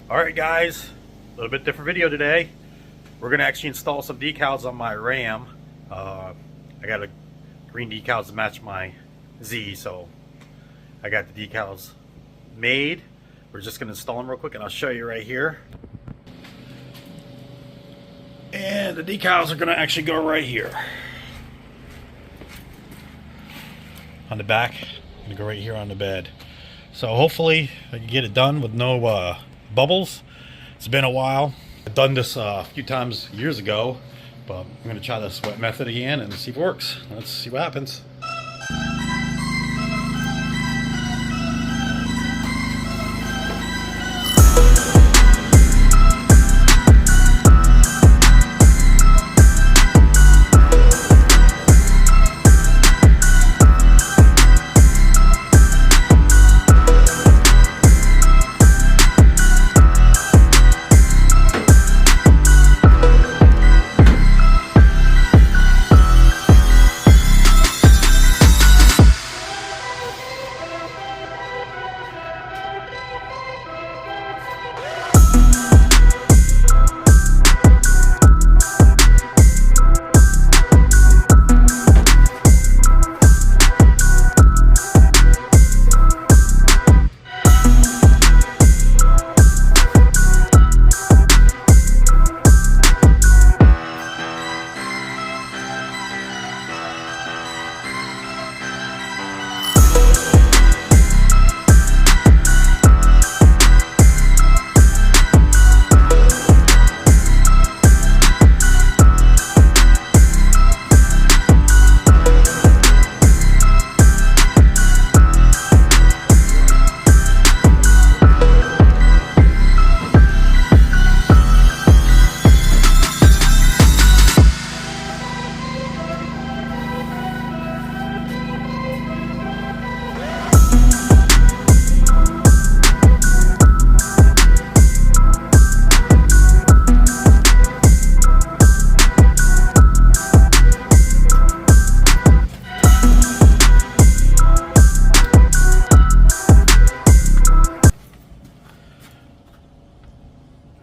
Alright guys, a little bit different video today. We're going to actually install some decals on my Ram. I got a green decals to match my Z, so I got the decals made. We're just going to install them real quick and I'll show you right here. And the decals are going to actually go right here. On the back, I'm going to go right here on the bed. So hopefully I can get it done with no bubbles. It's been a while. I've done this a few times years ago, but I'm going to try this wet method again and see if it works. Let's see what happens.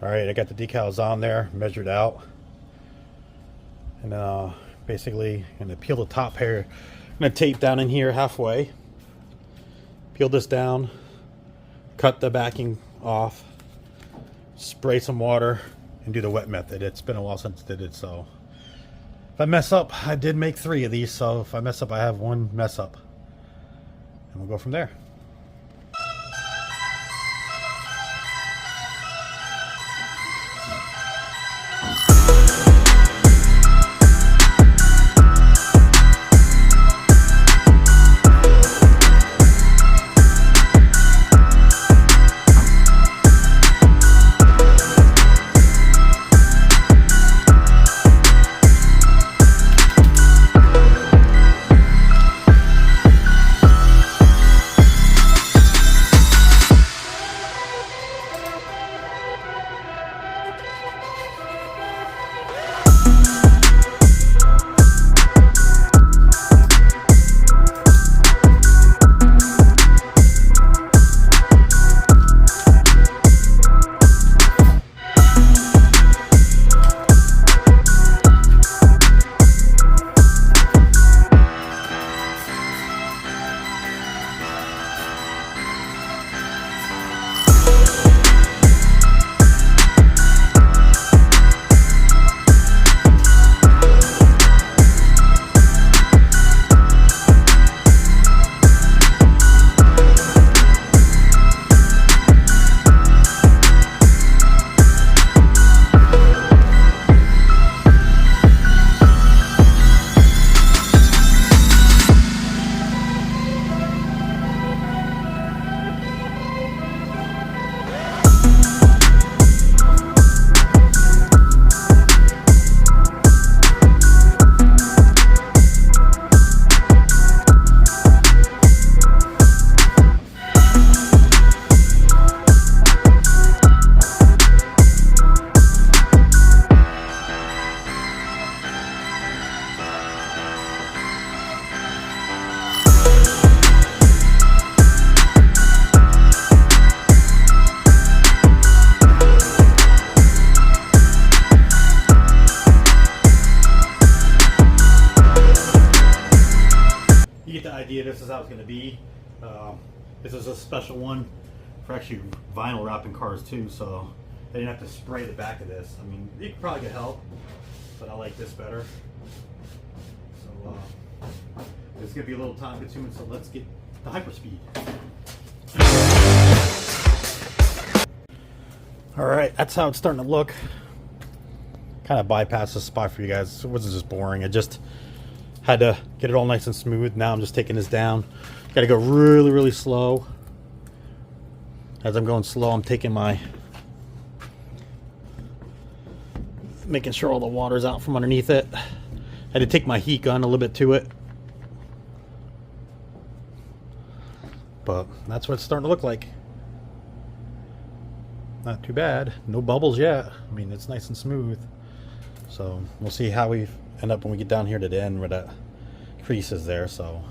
Alright, I got the decals on there, measured out. And basically, I'm going to peel the top here. I'm going to tape down in here halfway. Peel this down. Cut the backing off. Spray some water. And do the wet method. It's been a while since I did it, so. If I mess up, I did make 3 of these, so if I mess up, I have 1 mess up. And we'll go from there. is how it's going to be. This is a special one for actually vinyl wrapping cars too, so they didn't have to spray the back of this. I mean, you could probably get help, but I like this better. So it's going to be a little time consuming, so let's get the hyperspeed. All right, that's how it's starting to look. Kind of bypass this spot for you guys. It wasn't just boring. I just had to get it all nice and smooth. Now I'm just taking this down. Got to go really, really slow. As I'm going slow, I'm taking making sure all the water's out from underneath it. I had to take my heat gun a little bit to it. But that's what it's starting to look like. Not too bad. No bubbles yet. I mean, it's nice and smooth. So we'll see how we end up when we get down here to the end where that crease is there. So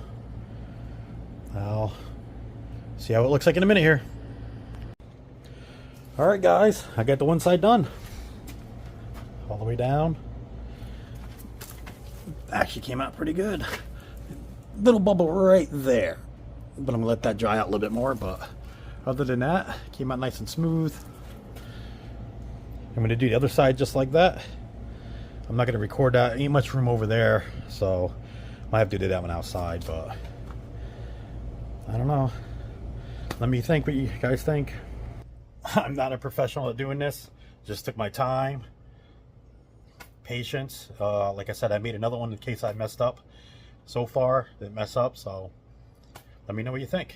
I'll see how it looks like in a minute here. All right, guys, I got the one side done. All the way down. Actually came out pretty good. Little bubble right there. But I'm gonna let that dry out a little bit more. But other than that, came out nice and smooth. I'm going to do the other side just like that. I'm not going to record that. Ain't much room over there, so I might have to do that one outside, but I don't know. Let me think what you guys think. I'm not a professional at doing this. Just took my time, patience. Like I said, I made another one in case I messed up. So far, didn't mess up, so let me know what you think.